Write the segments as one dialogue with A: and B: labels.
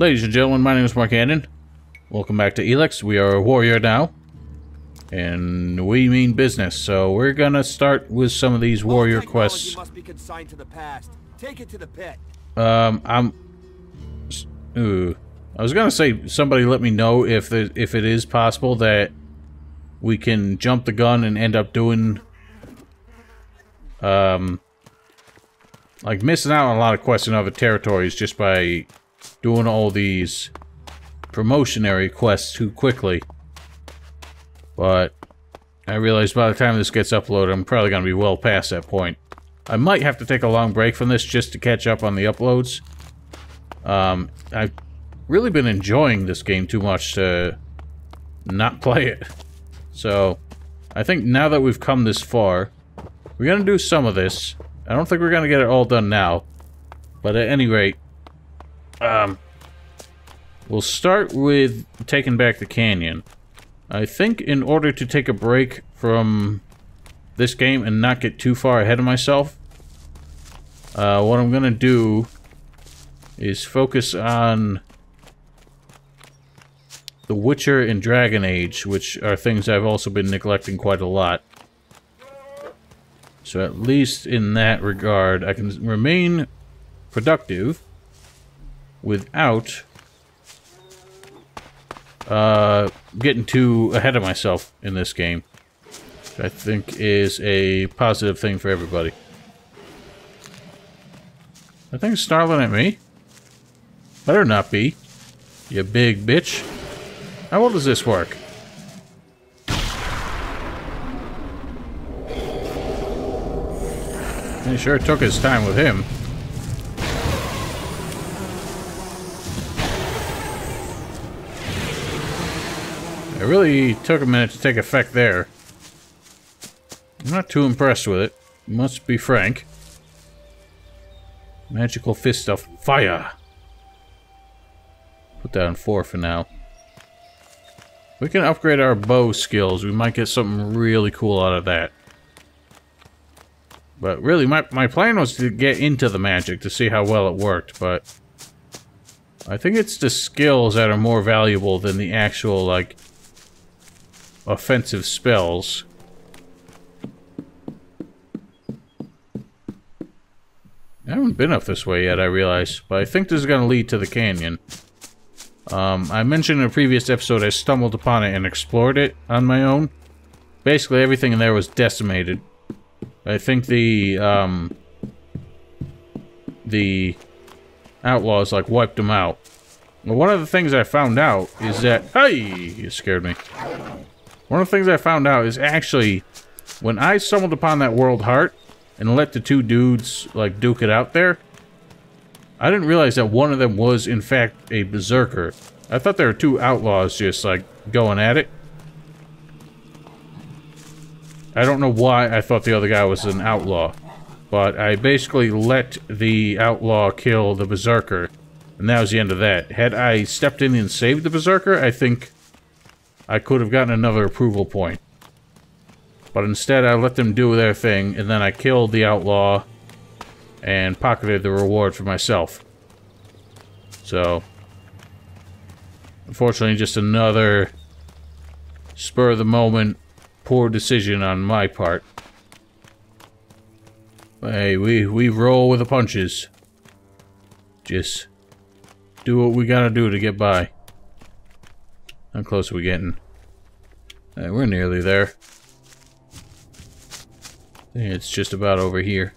A: Ladies and gentlemen, my name is Paladin. Welcome back to Elex. We are a warrior now. And we mean business, so we're gonna start with some of these warrior quests.
B: Must be consigned to the past. Take it to the pit.
A: I was gonna say, somebody let me know if it is possible that we can jump the gun and end up doing, like missing out on a lot of quests in other territories just by doing all these promotionary quests too quickly. But I realize by the time this gets uploaded, I'm probably gonna be well past that point. I might have to take a long break from this just to catch up on the uploads. I've really been enjoying this game too much to not play it. So, I think now that we've come this far, we're gonna do some of this. I don't think we're gonna get it all done now. But at any rate, we'll start with taking back the canyon. I think in order to take a break from this game and not get too far ahead of myself, what I'm gonna do is focus on The Witcher and Dragon Age, which are things I've also been neglecting quite a lot. So at least in that regard, I can remain productive without getting too ahead of myself in this game. Which I think is a positive thing for everybody. I think it's snarling at me. Better not be. You big bitch. How well does this work? He sure took his time with him. It really took a minute to take effect there. I'm not too impressed with it, must be frank. Magical Fist of Fire. Put that on 4 for now. We can upgrade our bow skills. We might get something really cool out of that. But really, my plan was to get into the magic to see how well it worked, but I think it's the skills that are more valuable than the actual, like, offensive spells. I haven't been up this way yet, I realize, but I think this is going to lead to the canyon. I mentioned in a previous episode I stumbled upon it and explored it on my own. Basically, everything in there was decimated. I think the outlaws, like, wiped them out. Well, one of the things I found out is that... Hey! You scared me. One of the things I found out is actually, when I stumbled upon that world heart and let the two dudes, like, duke it out there, I didn't realize that one of them was, in fact, a berserker. I thought there were two outlaws just, like, going at it. I don't know why I thought the other guy was an outlaw. But I basically let the outlaw kill the berserker. And that was the end of that. Had I stepped in and saved the berserker, I think I could have gotten another approval point. But instead, I let them do their thing, and then I killed the outlaw and pocketed the reward for myself. So, unfortunately, just another spur-of-the-moment poor decision on my part. But hey, we roll with the punches. Just do what we gotta do to get by. How close are we getting? Hey, we're nearly there. I think it's just about over here.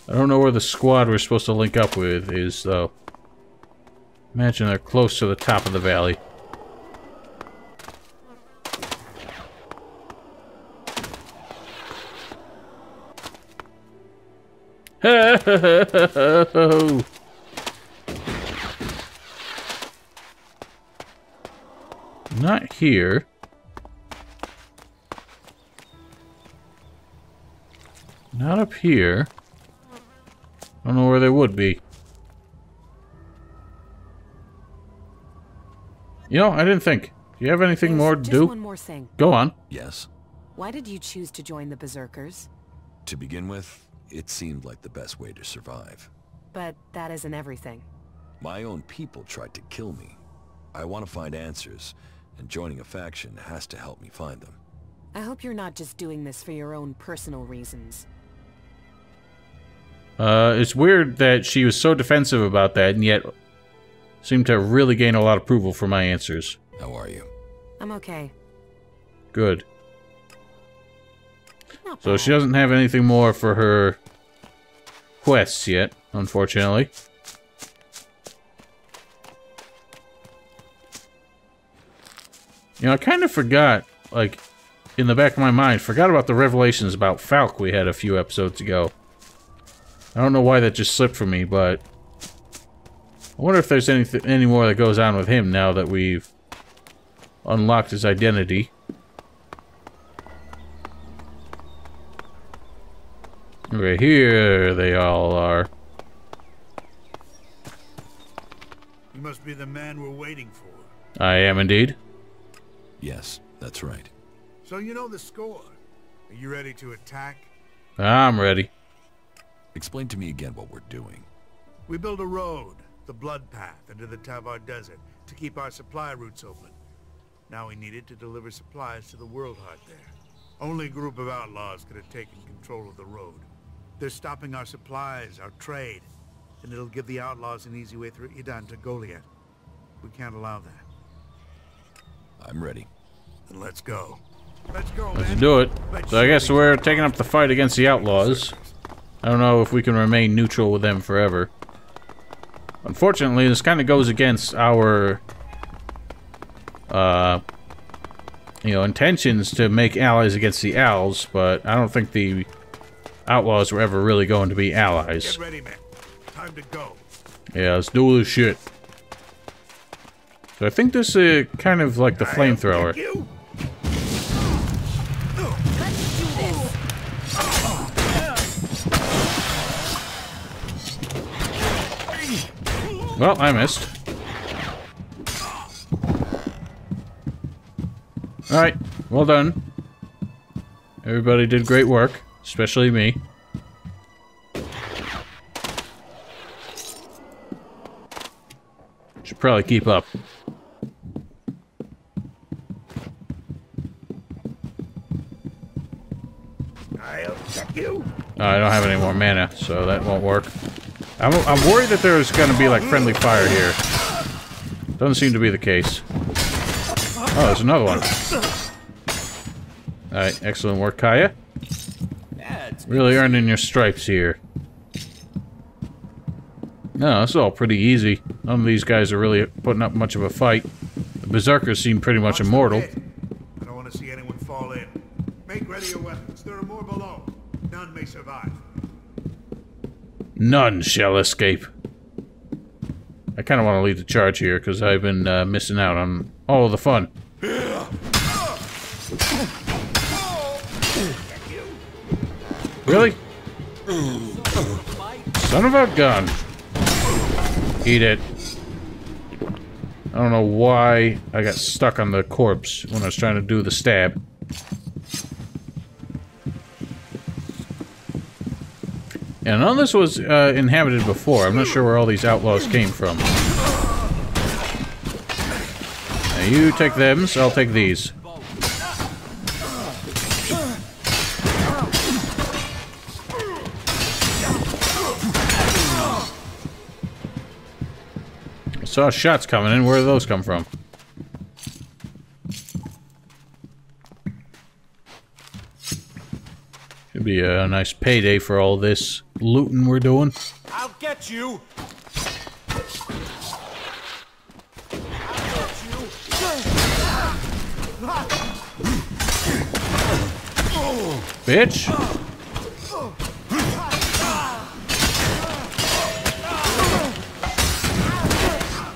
A: I don't know where the squad we're supposed to link up with is, though. Imagine they're close to the top of the valley. Not here. Not up here. I don't know where they would be. You know, I didn't think. Do you have anything more to do?
C: Just one more thing.
A: Go on.
D: Yes.
C: Why did you choose to join the Berserkers?
D: To begin with,
C: It seemed like the best way to survive.
D: But that isn't everything.
C: My own people tried to kill me. I want to find answers, and joining a faction has to help me find them.
D: I hope you're not just doing this for your own personal reasons.
A: It's weird that she was so defensive about that, and yet seemed to really gain a lot of approval for my answers.
C: How are you?
D: I'm okay.
A: Good.
D: Not
A: So
D: bad.
A: she doesn't have anything more for her quests yet, unfortunately. You know, I kind of forgot, like, in the back of my mind, forgot about the revelations about Falk we had a few episodes ago. I don't know why that just slipped from me, but I wonder if there's any more that goes on with him now that we've unlocked his identity. Okay, here they all are.
E: You must be the man we're waiting for.
A: I am indeed.
C: Yes, that's right.
E: So you know the score. Are you ready to attack?
A: I'm ready.
C: Explain to me again what we're doing.
E: We build a road, the Blood Path, into the Tavar Desert to keep our supply routes open. Now we need it to deliver supplies to the World Heart there. Only a group of outlaws could have taken control of the road. They're stopping our supplies, our trade, and it'll give the outlaws an easy way through Idan to Goliath. We can't allow that.
C: I'm ready.
E: Then let's go. Let's go,
A: Let's
E: man.
A: do it.
E: Let's
A: So I guess
E: show
A: we're
E: these
A: taking up the fight against the outlaws. I don't know if we can remain neutral with them forever. Unfortunately, this kind of goes against our, you know, intentions to make allies against the owls, but I don't think the outlaws were ever really going to be allies.
E: Get ready, man. Time to go.
A: Yeah, let's do this shit. So I think this is kind of like the flamethrower.
E: You?
D: Let's do this.
A: Well, I missed. Alright, well done. Everybody did great work, especially me. Should probably keep up.
E: I'll check you.
A: I don't have any more mana, so that won't work. I'm worried that there's gonna be like friendly fire here. Doesn't seem to be the case. Oh, there's another one. Alright, excellent work, Kaya. Really earning your stripes here. No, this is all pretty easy. None of these guys are really putting up much of a fight. The berserkers seem pretty much immortal.
E: I don't want to see anyone fall in. Make ready your weapons. There are more below. None may survive.
A: None shall escape. I kind of want to lead the charge here because I've been missing out on all of the fun. Really? Son of a gun. Eat it. I don't know why I got stuck on the corpse when I was trying to do the stab. Yeah, none of this was inhabited before. I'm not sure where all these outlaws came from. Now you take them, so I'll take these. I saw shots coming in. Where did those come from? Should be a nice payday for all this looting we're doing.
B: I'll get you.
A: Bitch!
E: I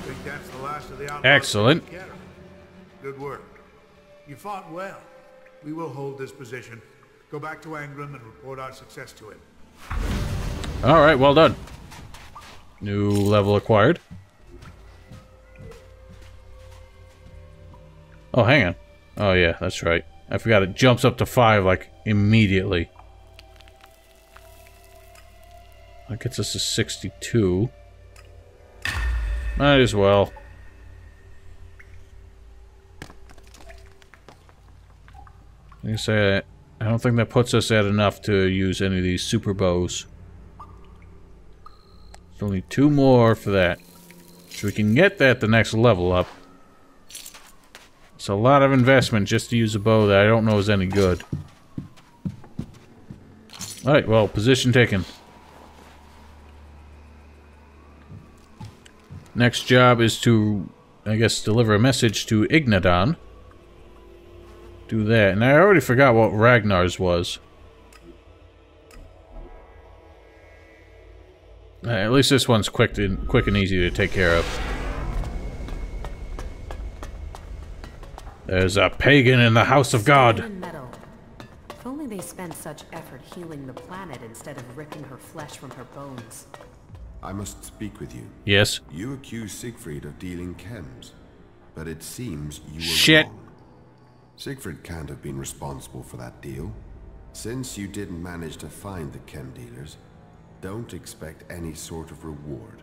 E: think that's the last of the outlaws.
A: Excellent.
E: Good work. You fought well. We will hold this position. Go back to Angram and report our success to him.
A: Alright, well done. New level acquired. Oh, hang on. Oh, yeah, that's right. I forgot it jumps up to 5, like, immediately. That gets us to 62. Might as well. Like I say, I don't think that puts us at enough to use any of these super bows. There's only 2 more for that. So we can get that the next level up. It's a lot of investment just to use a bow that I don't know is any good. Alright, well, position taken. Next job is to, I guess, deliver a message to Ignadon. Do that. And I already forgot what Ragnar's was. At least this one's quick and easy to take care of. There's a pagan in the house of God.
D: Metal. If only they spent such effort healing the planet instead of ripping her flesh from her bones.
F: I must speak with you.
A: Yes.
F: You accuse Siegfried of dealing chems, but it seems you were wrong. Siegfried can't have been responsible for that deal. Since you didn't manage to find the chem dealers, don't expect any sort of reward.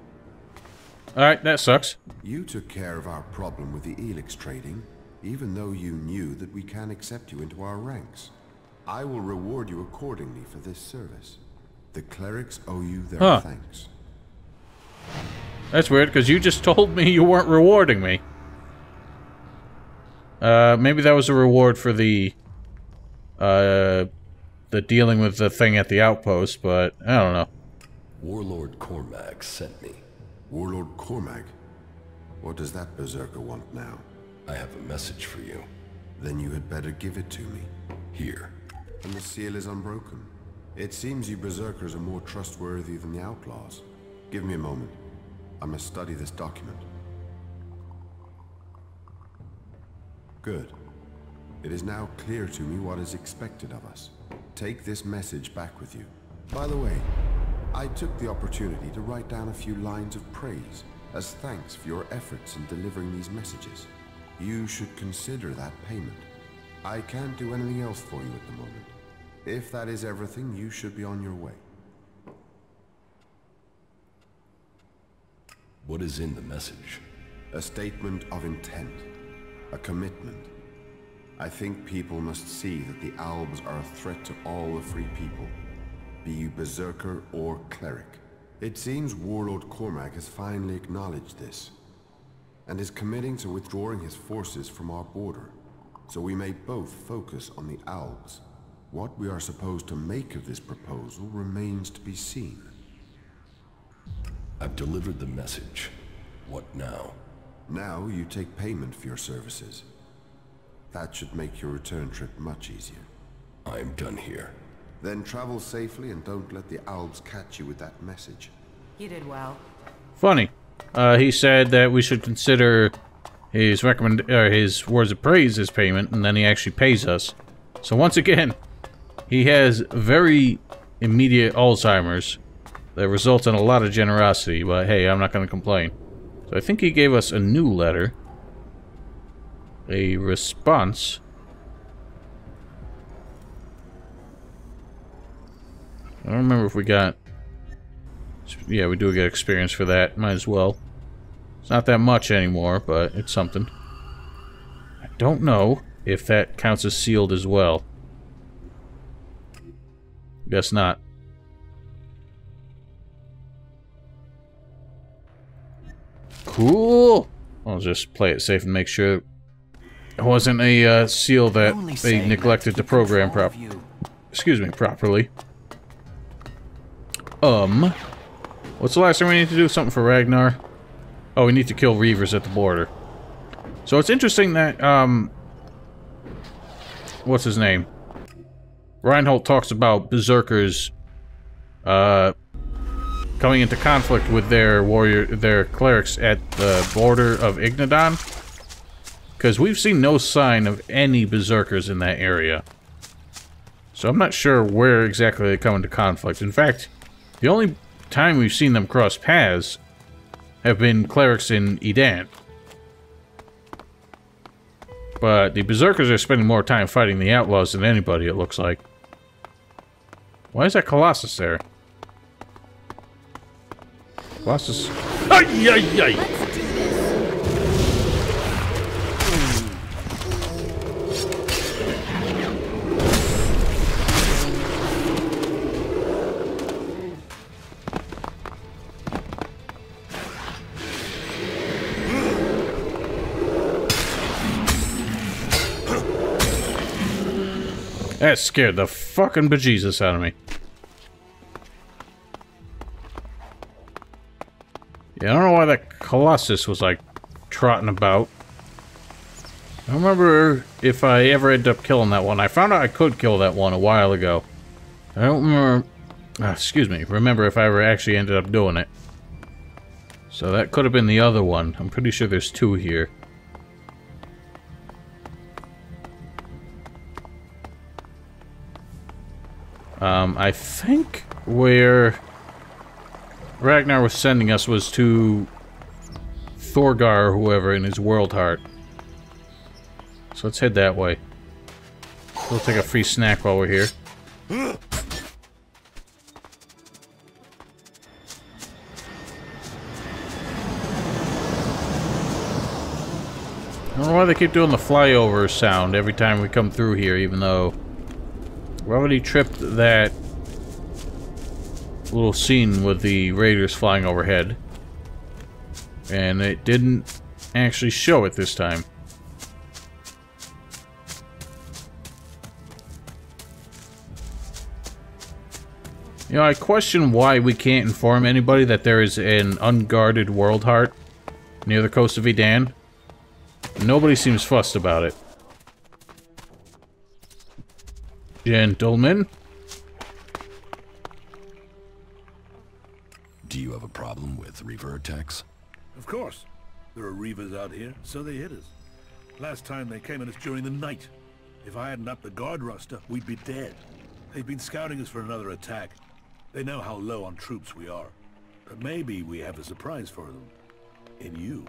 A: Alright, that sucks.
F: You took care of our problem with the Elex trading, even though you knew that we can't accept you into our ranks. I will reward you accordingly for this service. The clerics owe you their thanks.
A: That's weird, because you just told me you weren't rewarding me. Maybe that was a reward for the dealing with the thing at the outpost, but I don't know.
C: Warlord Cormac sent me.
F: Warlord Cormac? What does that berserker want now?
C: I have a message for you.
F: Then you had better give it to me.
C: Here.
F: And the seal is unbroken. It seems you berserkers are more trustworthy than the outlaws. Give me a moment. I must study this document. Good. It is now clear to me what is expected of us. Take this message back with you. By the way, I took the opportunity to write down a few lines of praise as thanks for your efforts in delivering these messages. You should consider that payment. I can't do anything else for you at the moment. If that is everything, you should be on your way.
C: What is in the message?
F: A statement of intent. A commitment. I think people must see that the Albs are a threat to all the free people, be you berserker or cleric. It seems Warlord Cormac has finally acknowledged this, and is committing to withdrawing his forces from our border, so we may both focus on the Albs. What we are supposed to make of this proposal remains to be seen.
C: I've delivered the message. What now?
F: Now you take payment for your services. That should make your return trip much easier.
C: I'm done here.
F: Then travel safely and don't let the Albs catch you with that message.
D: You did well.
A: Funny. He said that we should consider his his words of praise as payment, and then he actually pays us. So once again, he has very immediate Alzheimer's that results in a lot of generosity, but hey, I'm not going to complain. So I think he gave us a new letter. A response. I don't remember if we got... Yeah, we do get experience for that. Might as well. It's not that much anymore, but it's something. I don't know if that counts as sealed as well. Guess not. Cool! I'll just play it safe and make sure it wasn't a seal that they neglected to program properly. What's the last thing we need to do? Something for Ragnar? Oh, we need to kill Reavers at the border. So it's interesting that, what's his name? Reinhold talks about berserkers, coming into conflict with their clerics at the border of Ignadon. Because we've seen no sign of any berserkers in that area. So I'm not sure where exactly they come into conflict. In fact, the only time we've seen them cross paths have been clerics in Edan. But the berserkers are spending more time fighting the outlaws than anybody, it looks like. Why is that Colossus there? Colossus. Ay, ay, ay. That scared the fucking bejesus out of me. Yeah, I don't know why that Colossus was like trotting about. I don't remember if I ever ended up killing that one. I found out I could kill that one a while ago. I don't remember... remember if I ever actually ended up doing it. So that could have been the other one. I'm pretty sure there's two here. I think where Ragnar was sending us was to Thorgar or whoever in his world heart. So let's head that way. We'll take a free snack while we're here. I don't know why they keep doing the flyover sound every time we come through here, even though we already tripped that little scene with the raiders flying overhead. And it didn't actually show it this time. You know, I question why we can't inform anybody that there is an unguarded world heart near the coast of Edan. Nobody seems fussed about it. Gentlemen?
C: Do you have a problem with Reaver attacks?
G: Of course. There are Reavers out here, so they hit us. Last time they came at us during the night. If I hadn't upped the guard roster, we'd be dead. They've been scouting us for another attack. They know how low on troops we are. But maybe we have a surprise for them. In you.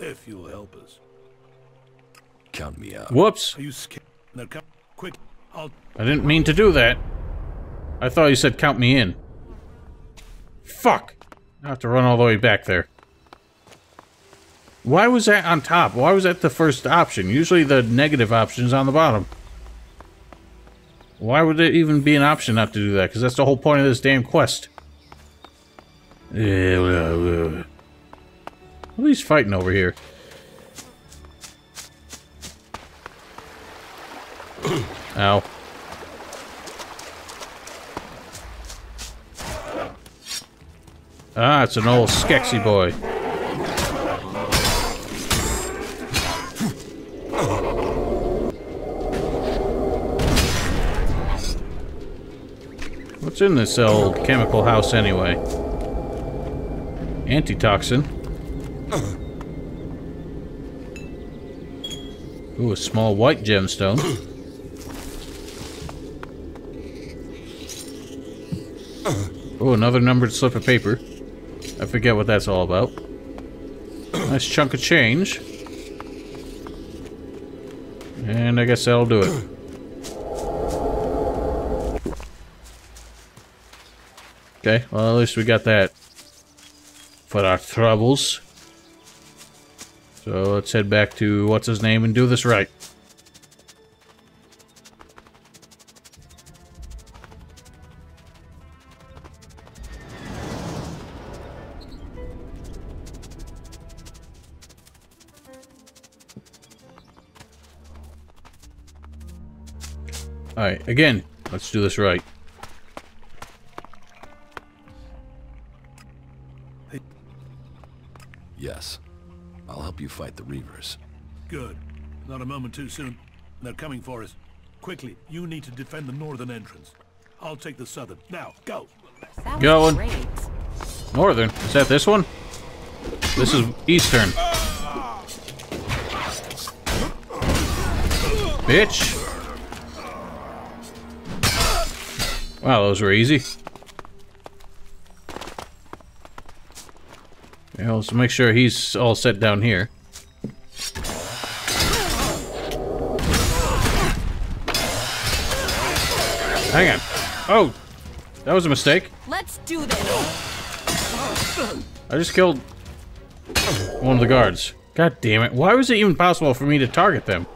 G: If you'll help us.
C: Count me out.
A: Whoops!
G: Are you scared? No, come quick.
A: I didn't mean to do that. I thought you said count me in. Fuck! I have to run all the way back there. Why was that on top? Why was that the first option? Usually the negative option is on the bottom. Why would it even be an option not to do that? Because that's the whole point of this damn quest. What are these fighting over here? Ow. Ah, it's an old Skexy boy. What's in this old chemical house anyway? Antitoxin. Ooh, a small white gemstone. Ooh, another numbered slip of paper. I forget what that's all about. Nice chunk of change. And I guess that'll do it. Okay, well at least we got that for our troubles. So let's head back to what's his name and do this right. Alright, again, let's do this right.
C: Yes. I'll help you fight the Reavers.
G: Good. Not a moment too soon. They're coming for us. Quickly, you need to defend the northern entrance. I'll take the southern. Now, go!
A: Going. Northern? Is that this one? This is eastern. Bitch! Wow, those were easy. Yeah, let's make sure he's all set down here. Hang on. Oh! That was a mistake.
H: Let's do this!
A: I just killed one of the guards. God damn it. Why was it even possible for me to target them?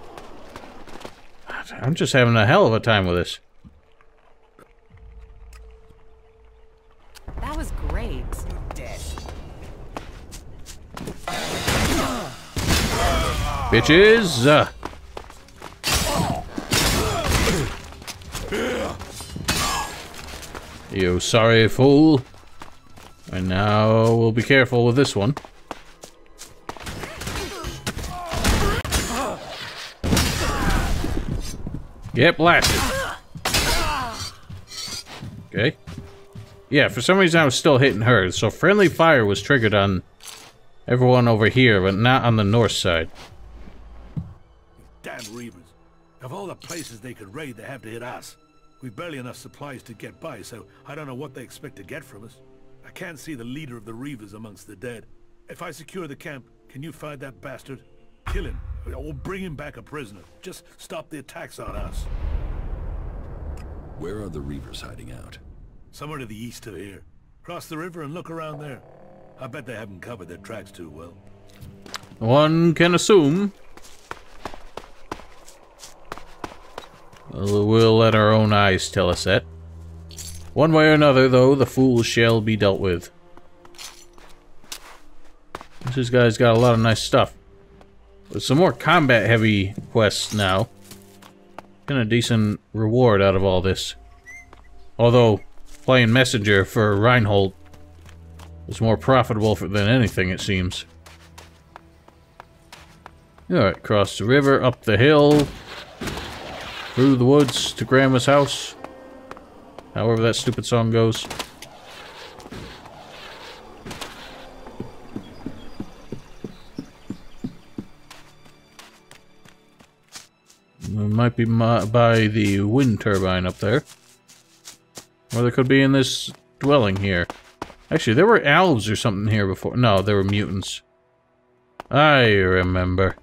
A: I'm just having a hell of a time with this.
D: That was great. Dead.
A: Bitches! You sorry fool. And now we'll be careful with this one. Get blasted. Okay. Yeah, for some reason I was still hitting her, so friendly fire was triggered on everyone over here, but not on the north side.
G: Damn Reavers. Of all the places they could raid, they have to hit us. We've barely enough supplies to get by, so I don't know what they expect to get from us. I can't see the leader of the Reavers amongst the dead. If I secure the camp, can you find that bastard? Kill him, or bring him back a prisoner. Just stop the attacks on us.
C: Where are the Reavers hiding out?
G: Somewhere to the east of here. Cross the river and look around there. I bet they haven't covered their tracks too well.
A: One can assume. We'll let our own eyes tell us that. One way or another, though, the fools shall be dealt with. This guy's got a lot of nice stuff. With some more combat-heavy quests now. Getting a decent reward out of all this. Although, playing messenger for Reinhold is more profitable than anything, it seems. Alright, cross the river, up the hill, through the woods to Grandma's house. However that stupid song goes. It might be by the wind turbine up there. Or they could be in this dwelling here. Actually, there were elves or something here before. No, there were mutants. I remember.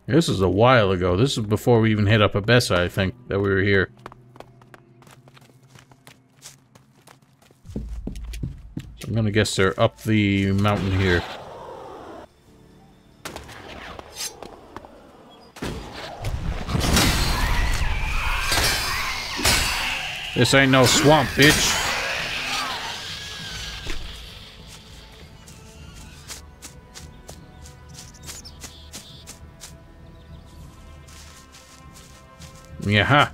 A: This is a while ago. This is before we even hit up Abessa, I think, that we were here. So I'm gonna guess they're up the mountain here. This ain't no swamp, bitch. Yeah.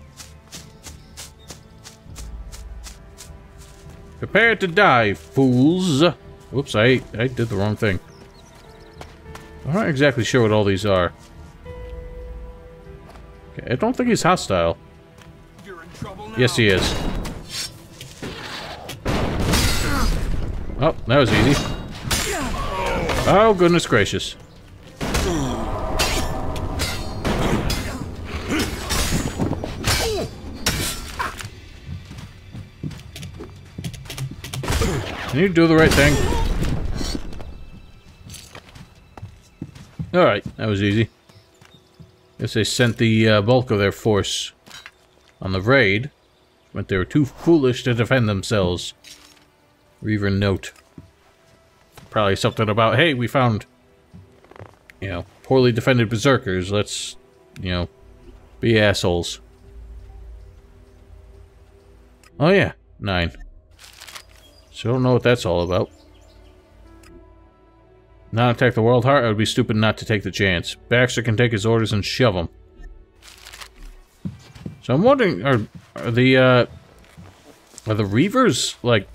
A: Prepare to die, fools. Whoops, I did the wrong thing. I'm not exactly sure what all these are. Okay, I don't think he's hostile. Yes, he is. Oh, that was easy. Oh, goodness gracious. Can you do the right thing? Alright, that was easy. Guess they sent the bulk of their force on the raid. But they were too foolish to defend themselves. Reaver note. Probably something about, hey, we found, you know, poorly defended berserkers. Let's, you know, be assholes. Oh yeah, 9. So I don't know what that's all about. Not attack the World Heart? I would be stupid not to take the chance. Baxter can take his orders and shove them. So I'm wondering, are the Reavers, like,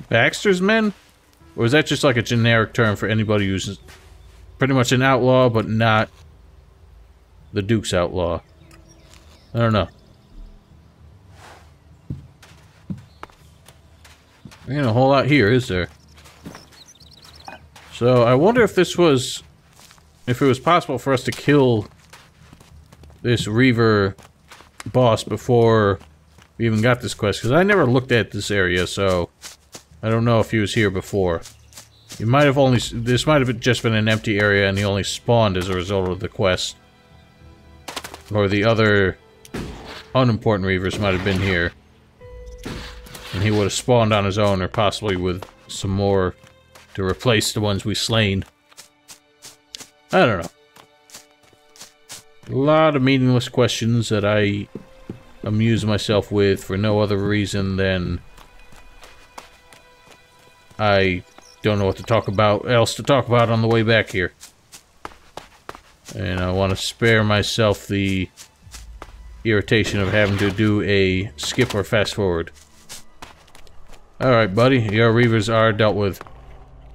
A: Baxter's men? Or is that just like a generic term for anybody who's pretty much an outlaw, but not the Duke's outlaw? I don't know. There ain't a whole lot here, is there? So I wonder if this was, if it was possible for us to kill this Reaver boss before we even got this quest, because I never looked at this area, so I don't know if he was here before. He might have only, this might have just been an empty area and he only spawned as a result of the quest. Or the other unimportant Reavers might have been here. And he would have spawned on his own, or possibly with some more to replace the ones we slain. I don't know. A lot of meaningless questions that I amuse myself with for no other reason than I don't know what to talk about, else to talk about on the way back here. And I want to spare myself the irritation of having to do a skip or fast forward. Alright, buddy, your Reavers are dealt with.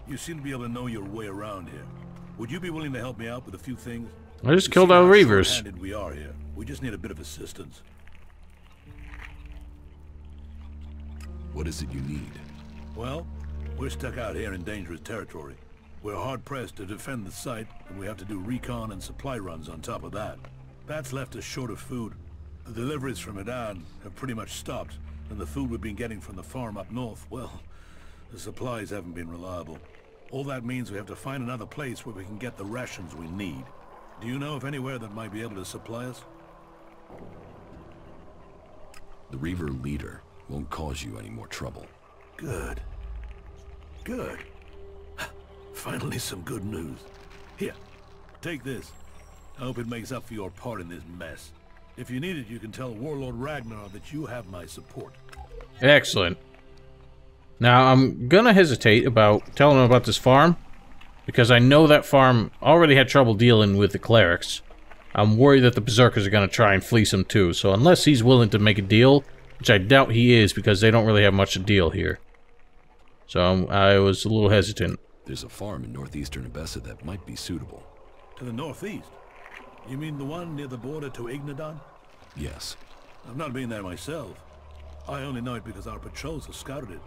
G: You seem to be able to know your way around here. Would you be willing to help me out with a few things?
A: I just killed our Reavers.
G: Short-handed we are here. We just need a bit of assistance.
C: What is it you need?
G: Well, we're stuck out here in dangerous territory. We're hard-pressed to defend the site, and we have to do recon and supply runs on top of that. That's left us short of food. The deliveries from Iran have pretty much stopped, and the food we've been getting from the farm up north, well, the supplies haven't been reliable. All that means we have to find another place where we can get the rations we need. Do you know of anywhere that might be able to supply us?
C: The Reaver leader won't cause you any more trouble.
G: Good. Good. Finally some good news. Here, take this. I hope it makes up for your part in this mess. If you need it, you can tell Warlord Ragnar that you have my support.
A: Excellent. Now, I'm gonna hesitate about telling him about this farm, because I know that farm already had trouble dealing with the clerics. I'm worried that the Berserkers are gonna try and fleece him too, so unless he's willing to make a deal, which I doubt he is because they don't really have much to deal here. So I was a little hesitant.
C: There's a farm in northeastern Abessa that might be suitable.
G: To the northeast? You mean the one near the border to Ignadon?
C: Yes.
G: I've not been there myself. I only know it because our patrols have scouted it.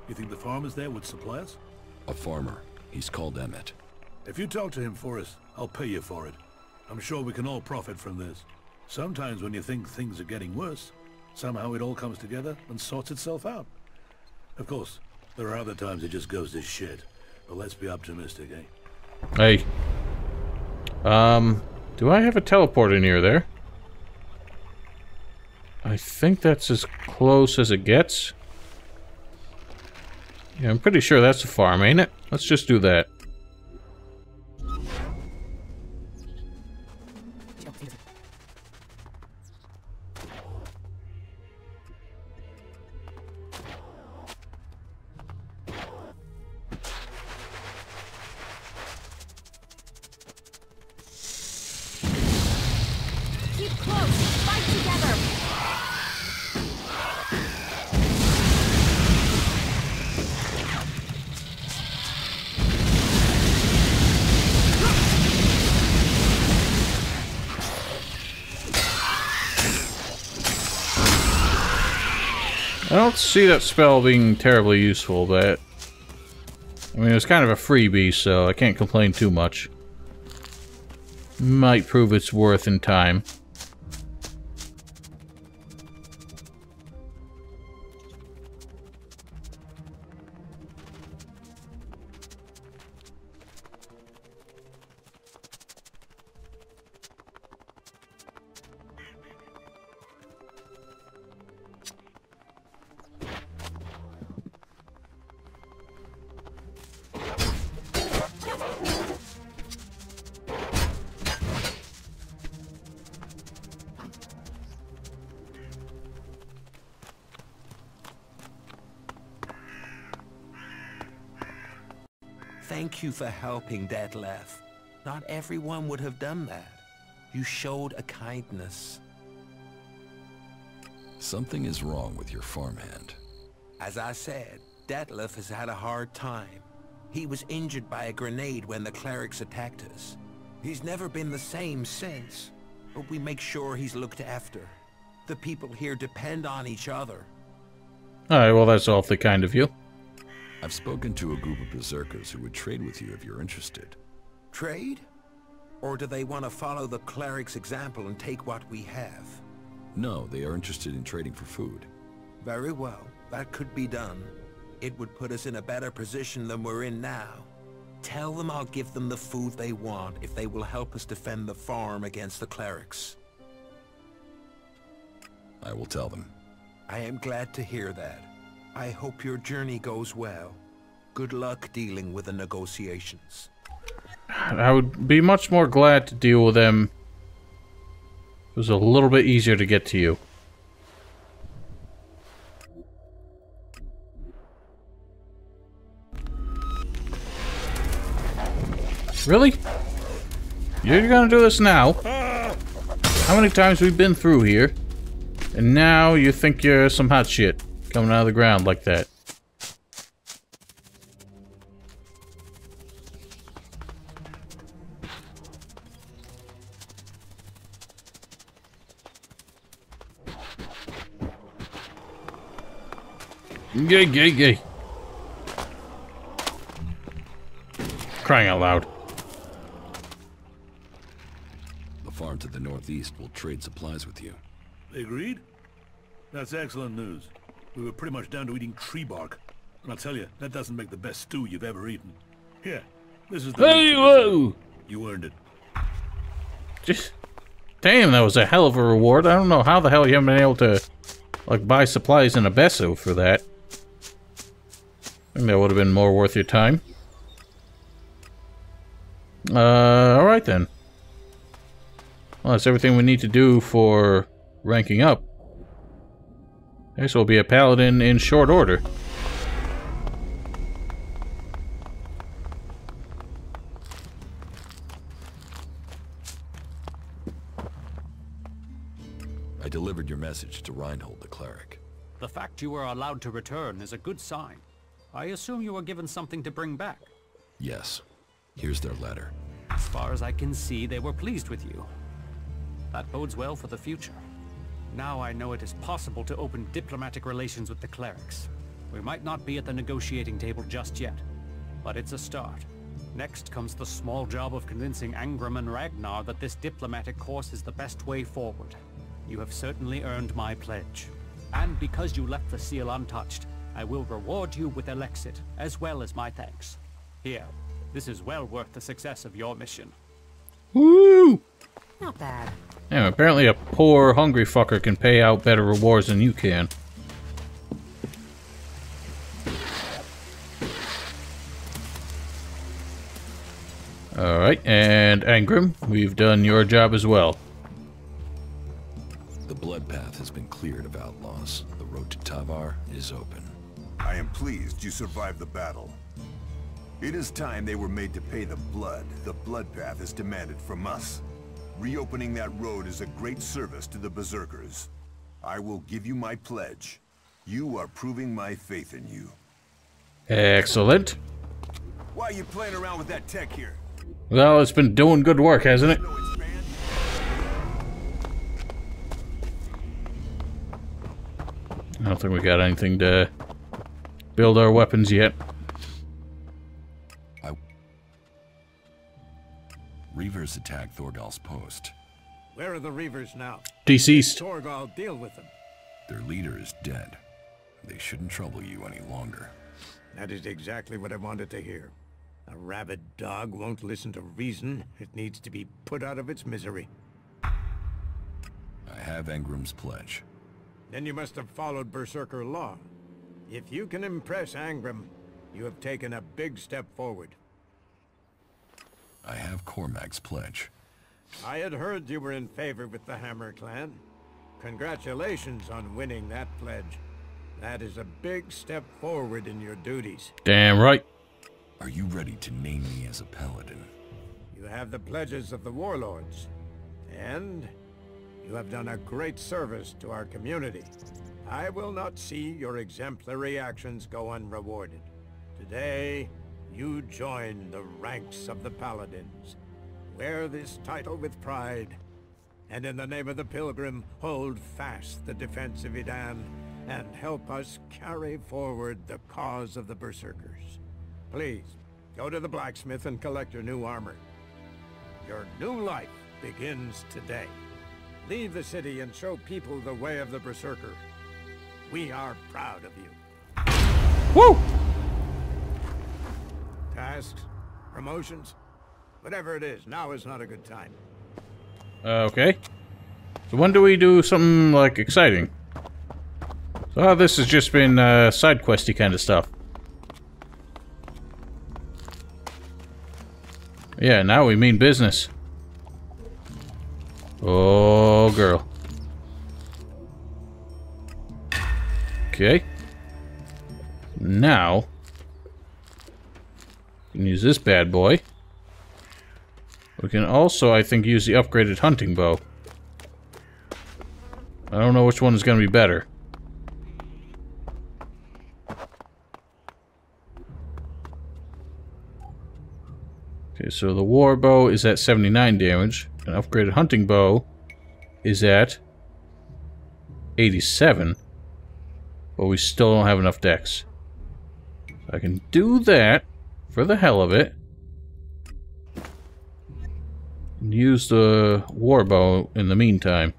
G: You think the farmers there would supply us?
C: A farmer. He's called Emmett.
G: If you talk to him for us, I'll pay you for it. I'm sure we can all profit from this. Sometimes when you think things are getting worse, somehow it all comes together and sorts itself out. Of course, there are other times it just goes to shit. But let's be optimistic, eh?
A: Hey. Do I have a teleporter near there? I think that's as close as it gets. Yeah, I'm pretty sure that's a farm, ain't it? Let's just do that.
D: Keep close! Fight together!
A: I don't see that spell being terribly useful, but... I mean, it's kind of a freebie, so I can't complain too much. Might prove its worth in time.
B: Thank you for helping, Detlef. Not everyone would have done that. You showed a kindness.
C: Something is wrong with your farmhand.
B: As I said, Detlef has had a hard time. He was injured by a grenade when the clerics attacked us. He's never been the same since, but we make sure he's looked after. The people here depend on each other.
A: Alright, well that's awfully kind of you.
C: I've spoken to a group of berserkers who would trade with you if you're interested.
B: Trade? Or do they want to follow the cleric's example and take what we have?
C: No, they are interested in trading for food.
B: Very well, that could be done. It would put us in a better position than we're in now. Tell them I'll give them the food they want if they will help us defend the farm against the clerics.
C: I will tell them.
B: I am glad to hear that. I hope your journey goes well. Good luck dealing with the negotiations.
A: I would be much more glad to deal with them. It was a little bit easier to get to you. Really? You're gonna do this now? How many times we've been through here? And now you think you're some hot shit coming out of the ground like that. Gay. Crying out loud.
C: The farm to the northeast will trade supplies with you.
G: They agreed? That's excellent news. We were pretty much down to eating tree bark. And I'll tell you, that doesn't make the best stew you've ever eaten. Here, this is the...
A: Hey, whoa!
G: You earned it.
A: Just... Damn, that was a hell of a reward. I don't know how the hell you haven't been able to, like, buy supplies in a Besso for that. I think that would have been more worth your time. Alright then. Well, that's everything we need to do for ranking up. I guess we'll be a Paladin in short order.
C: I delivered your message to Reinhold the cleric.
H: The fact you were allowed to return is a good sign. I assume you were given something to bring back.
C: Yes. Here's their letter.
H: As far as I can see, they were pleased with you. That bodes well for the future. Now I know it is possible to open diplomatic relations with the clerics. We might not be at the negotiating table just yet, but it's a start. Next comes the small job of convincing Angram and Ragnar that this diplomatic course is the best way forward. You have certainly earned my pledge. And because you left the seal untouched, I will reward you with Elexit, as well as my thanks. Here, this is well worth the success of your mission.
A: Woo!
D: Not bad.
A: Yeah, apparently a poor, hungry fucker can pay out better rewards than you can. Alright, and Angram, we've done your job as well.
C: The blood path has been cleared of outlaws. The road to Tavar is open.
I: I am pleased you survived the battle. It is time they were made to pay the blood blood path has demanded from us. Reopening that road is a great service to the Berserkers. I will give you my pledge. You are proving my faith in you.
A: Excellent.
I: Why are you playing around with that tech here?
A: Well, it's been doing good work, hasn't it? I don't think we got anything to build our weapons yet.
C: Reavers attacked Thorgal's post.
J: Where are the Reavers now?
A: Deceased.
J: Torgal, deal with them.
C: Their leader is dead. They shouldn't trouble you any longer.
J: That is exactly what I wanted to hear. A rabid dog won't listen to reason. It needs to be put out of its misery.
C: I have Angram's pledge.
J: Then you must have followed Berserker law. If you can impress Angram, you have taken a big step forward.
C: I have Cormac's pledge.
J: I had heard you were in favor with the Hammer clan. Congratulations on winning that pledge. That is a big step forward in your duties.
A: Damn right.
C: Are you ready to name me as a paladin?
J: You have the pledges of the warlords. And you have done a great service to our community. I will not see your exemplary actions go unrewarded. Today, you join the ranks of the Paladins. Wear this title with pride, and in the name of the Pilgrim, hold fast the defense of Idan, and help us carry forward the cause of the Berserkers. Please, go to the blacksmith and collect your new armor. Your new life begins today. Leave the city and show people the way of the Berserker. We are proud of you.
A: Woo!
J: Tasks, promotions, whatever it is, now is not a good time.
A: Okay. So when do we do something, like, exciting? So this has just been side questy kind of stuff. Yeah, now we mean business. Oh, girl. Okay. Now, we can use this bad boy. We can also, I think, use the upgraded hunting bow. I don't know which one is going to be better. Okay, so the war bow is at 79 damage. An upgraded hunting bow is at 87. But we still don't have enough dex. I can do that for the hell of it. And use the war bow in the meantime.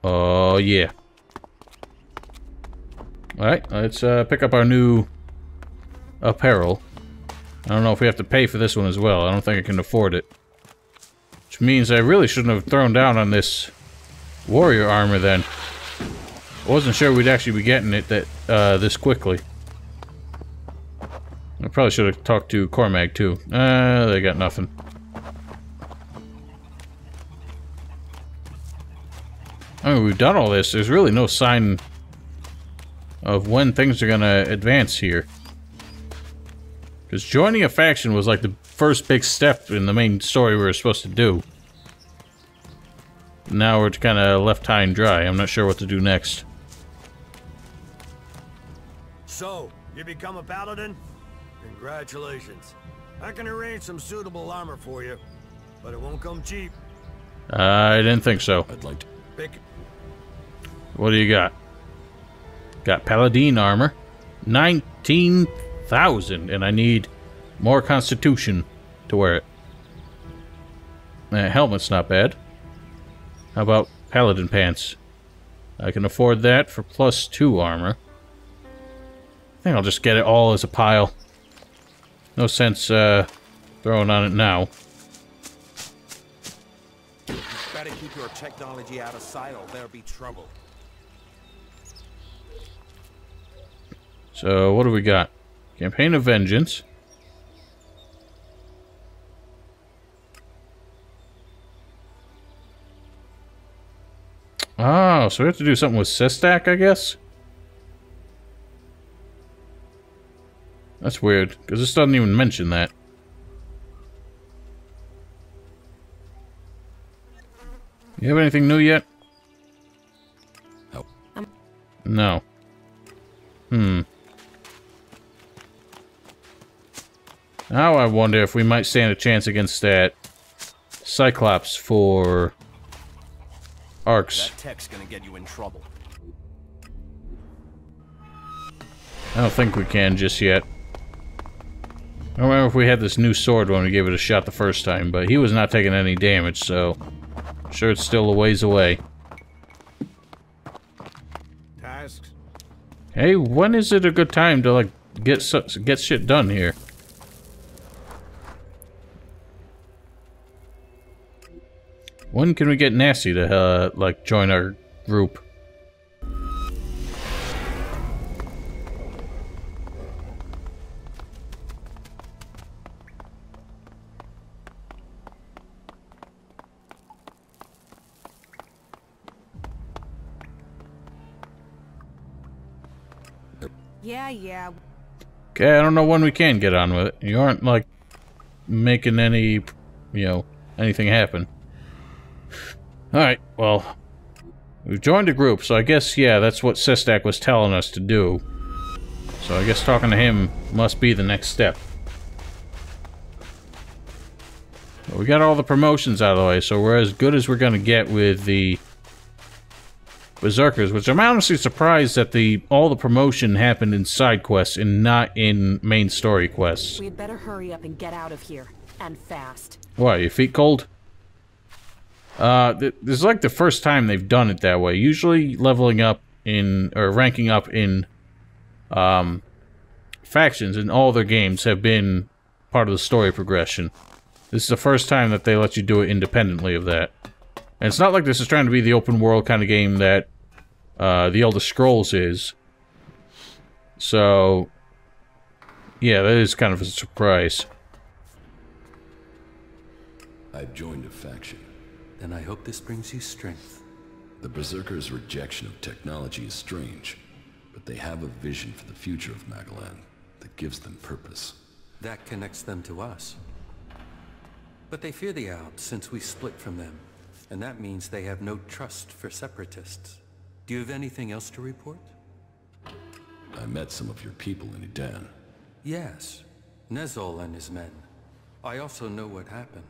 A: Oh, yeah. Alright, let's pick up our new apparel. I don't know if we have to pay for this one as well. I don't think I can afford it. Which means I really shouldn't have thrown down on this warrior armor then. I wasn't sure we'd actually be getting it this quickly. I probably should have talked to Cormag too. They got nothing. I mean, we've done all this. There's really no sign of when things are gonna advance here. Because joining a faction was like the first big step in the main story we were supposed to do. Now we're kind of left high and dry. I'm not sure what to do next.
K: So, you become a paladin? Congratulations. I can arrange some suitable armor for you, but it won't come cheap.
A: I didn't think so.
C: I'd like to
K: pick.
A: What do you got? Got Paladin armor. 19,000, and I need more constitution to wear it. Helmet's not bad. How about Paladin pants? I can afford that for +2 armor. I think I'll just get it all as a pile. No sense throwing on it now.
B: You better keep your technology out of sight or there'll be trouble.
A: So, what do we got? Campaign of Vengeance. Oh, so we have to do something with Sestak, I guess? That's weird, because this doesn't even mention that. You have anything new yet? No. Now I wonder if we might stand a chance against that Cyclops for arcs.
K: That tech's gonna get you in trouble.
A: I don't think we can just yet. I don't remember if we had this new sword when we gave it a shot the first time, but he was not taking any damage, so I'm sure it's still a ways away.
J: Tasks?
A: Hey, when is it a good time to, like, get shit done here? When can we get nasty to, like, join our group?
D: Yeah.
A: Okay, I don't know when we can get on with it. You aren't, like, making any, you know, anything happen. Alright, well, we've joined a group, so I guess, yeah, that's what Sestak was telling us to do. So I guess talking to him must be the next step. But we got all the promotions out of the way, so we're as good as we're gonna get with the Berserkers, which I'm honestly surprised that all the promotion happened in side quests and not in main story quests.
D: We'd better hurry up and get out of here, and fast.
A: Why, your feet cold? This is like the first time they've done it that way. Usually leveling up in, or ranking up in, factions in all their games have been part of the story progression. This is the first time that they let you do it independently of that. And it's not like this is trying to be the open world kind of game that the Elder Scrolls is. So, yeah, that is kind of a surprise.
C: I've joined a faction.
L: Then I hope this brings you strength.
C: The Berserkers' rejection of technology is strange, but they have a vision for the future of Magalan that gives them purpose.
L: That connects them to us. But they fear the Alps since we split from them, and that means they have no trust for separatists. Do you have anything else to report?
C: I met some of your people in Edan.
L: Yes, Nezol and his men. I also know what happened.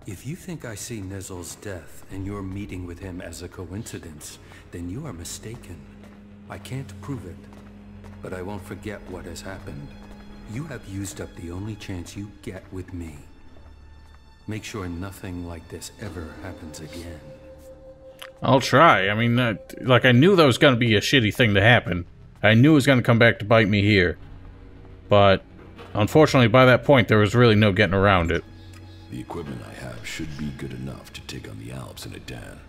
L: If you think I see Nezol's death and your meeting with him as a coincidence, then you are mistaken. I can't prove it, but I won't forget what has happened. You have used up the only chance you get with me. Make sure nothing like this ever happens again.
A: I'll try. I mean, like, I knew that was going to be a shitty thing to happen. I knew it was going to come back to bite me here. But, unfortunately, by that point, there was really no getting around it.
C: The equipment I have should be good enough to take on the Alps in Edan.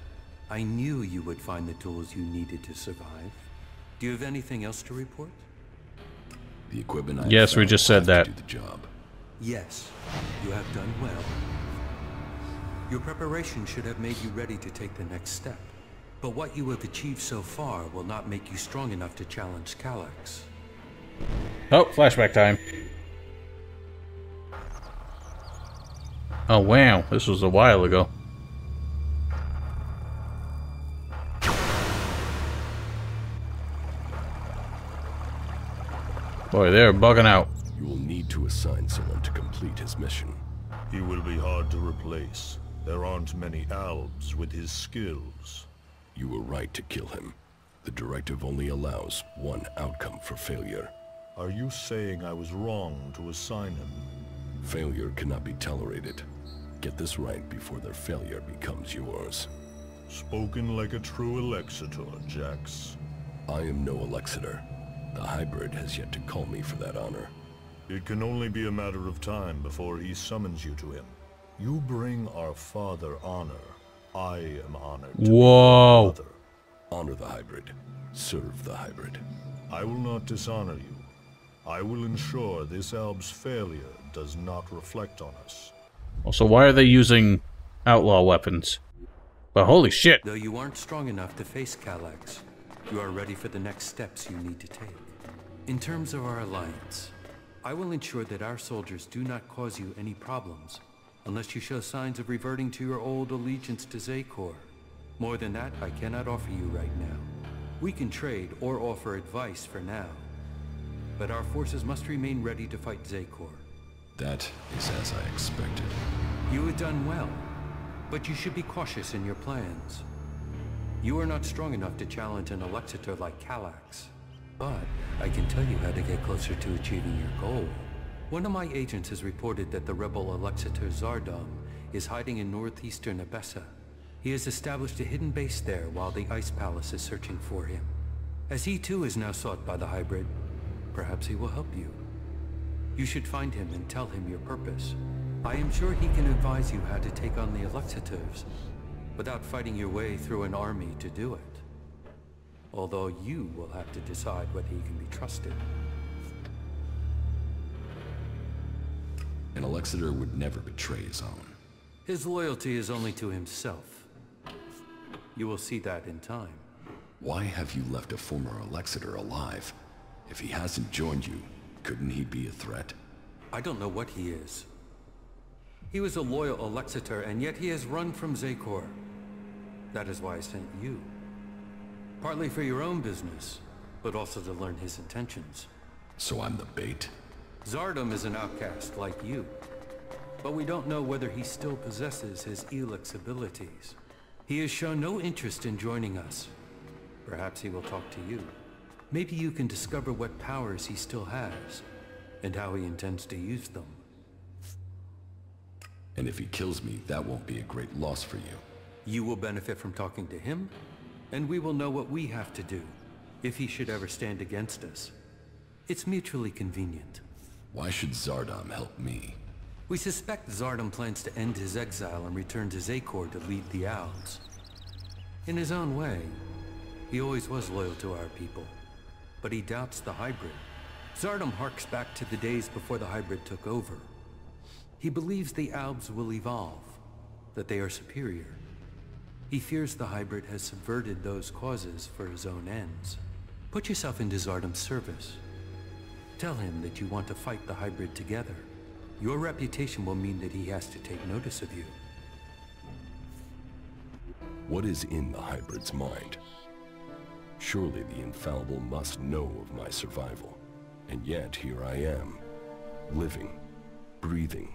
L: I knew you would find the tools you needed to survive. Do you have anything else to report?
C: The equipment I
A: Yes, we just said that.
C: do the job.
L: Yes, you have done well. Your preparation should have made you ready to take the next step. But what you have achieved so far will not make you strong enough to challenge Elex.
A: Oh, flashback time. Oh, wow. This was a while ago. Boy, they're bugging out.
C: You will need to assign someone to complete his mission.
G: He will be hard to replace. There aren't many Albs with his skills.
C: You were right to kill him. The directive only allows one outcome for failure.
G: Are you saying I was wrong to assign him?
C: Failure cannot be tolerated. Get this right before their failure becomes yours.
G: Spoken like a true Alexitor, Jax.
C: I am no Alexitor. The hybrid has yet to call me for that honor.
G: It can only be a matter of time before he summons you to him. You bring our father honor. I am honored to
A: Whoa.
G: be your father.
C: Honor the hybrid. Serve the hybrid.
G: I will not dishonor you. I will ensure this Alb's failure does not reflect on us.
A: Also, why are they using outlaw weapons? But holy shit.
L: Though you aren't strong enough to face Elex, you are ready for the next steps you need to take. In terms of our alliance, I will ensure that our soldiers do not cause you any problems, unless you show signs of reverting to your old allegiance to Zekor. More than that, I cannot offer you right now. We can trade or offer advice for now, but our forces must remain ready to fight Zekor.
C: That is as I expected.
L: You have done well, but you should be cautious in your plans. You are not strong enough to challenge an Alexitor like Elex, but I can tell you how to get closer to achieving your goal. One of my agents has reported that the rebel Alexitor Zardom is hiding in northeastern Abessa. He has established a hidden base there while the Ice Palace is searching for him. As he too is now sought by the hybrid, perhaps he will help you. You should find him and tell him your purpose. I am sure he can advise you how to take on the Alexitors, without fighting your way through an army to do it. Although you will have to decide whether he can be trusted.
C: An Alexitor would never betray his own.
L: His loyalty is only to himself. You will see that in time.
C: Why have you left a former Alexitor alive? If he hasn't joined you, couldn't he be a threat?
L: I don't know what he is. He was a loyal Alexitor, and yet he has run from Zekor. That is why I sent you. Partly for your own business, but also to learn his intentions.
C: So I'm the bait?
L: Zardom is an outcast like you, but we don't know whether he still possesses his Elex abilities. He has shown no interest in joining us. Perhaps he will talk to you. Maybe you can discover what powers he still has, and how he intends to use them.
C: And if he kills me, that won't be a great loss for you.
L: You will benefit from talking to him, and we will know what we have to do, if he should ever stand against us. It's mutually convenient.
C: Why should Zardom help me?
L: We suspect Zardom plans to end his exile and return to Zakor to lead the Owls. In his own way, he always was loyal to our people, but he doubts the hybrid. Zardom harks back to the days before the hybrid took over. He believes the Albs will evolve, that they are superior. He fears the hybrid has subverted those causes for his own ends. Put yourself into Zardom's service. Tell him that you want to fight the hybrid together. Your reputation will mean that he has to take notice of you.
C: What is in the hybrid's mind? Surely the infallible must know of my survival. And yet here I am, living, breathing,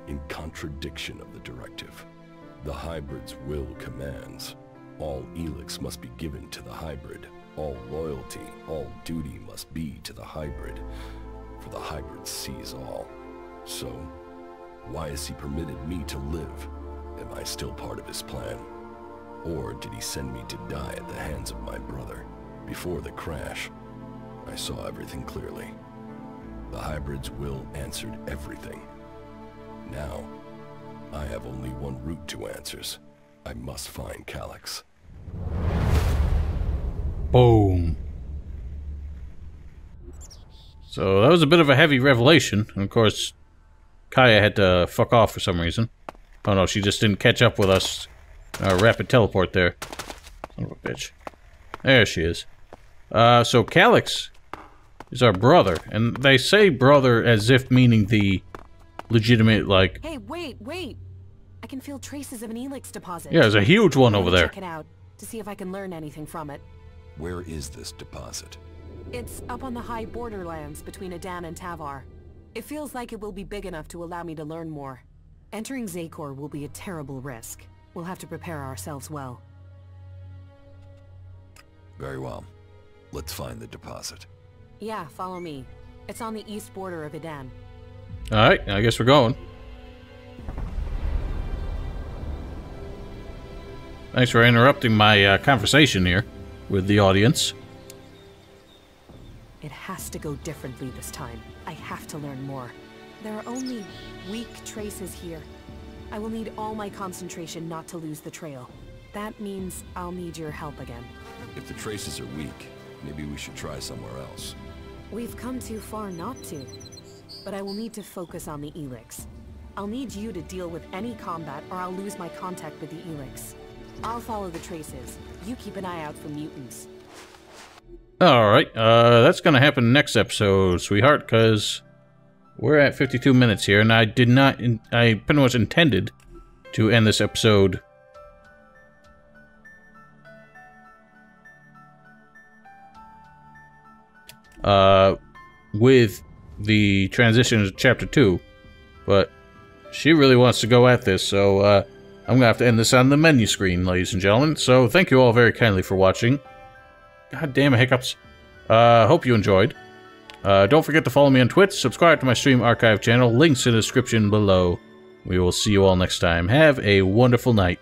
C: in contradiction of the directive. The hybrid's will commands. All Elex must be given to the hybrid. All loyalty, all duty must be to the hybrid. For the hybrid sees all. So, why has he permitted me to live? Am I still part of his plan? Or did he send me to die at the hands of my brother? Before the crash, I saw everything clearly. The hybrid's will answered everything. Now, I have only one route to answers. I must find Calyx.
A: Boom. So that was a bit of a heavy revelation. And of course, Kaya had to fuck off for some reason. Oh no, she just didn't catch up with us. Rapid teleport there. Son of a bitch. There she is. So Calyx is our brother. And they say brother as if meaning the legitimate, like...
D: Hey, wait! I can feel traces of an Elex deposit.
A: Yeah, there's a huge one over there.
D: Check it out, to see if I can learn anything from it.
C: Where is this deposit?
D: It's up on the high borderlands between Adan and Tavar. It feels like it will be big enough to allow me to learn more. Entering Zakor will be a terrible risk. We'll have to prepare ourselves well.
C: Very well. Let's find the deposit.
D: Yeah, follow me. It's on the east border of Adan.
A: Alright, I guess we're going. Thanks for interrupting my conversation here with the audience.
D: It has to go differently this time. I have to learn more. There are only weak traces here. I will need all my concentration not to lose the trail. That means I'll need your help again.
C: If the traces are weak, maybe we should try somewhere else.
D: We've come too far not to. But I will need to focus on the Elex. I'll need you to deal with any combat or I'll lose my contact with the Elex. I'll follow the traces. You keep an eye out for mutants.
A: Alright, that's gonna happen next episode, sweetheart, because we're at 52 minutes here, and I did not, I pretty much intended to end this episode with the transition to Chapter 2, but she really wants to go at this, so I'm gonna have to end this on the menu screen, ladies and gentlemen. So thank you all very kindly for watching. God damn it, hiccups. Hope you enjoyed. Don't forget to follow me on Twitch, subscribe to my stream archive channel, links in the description below. We will see you all next time. Have a wonderful night.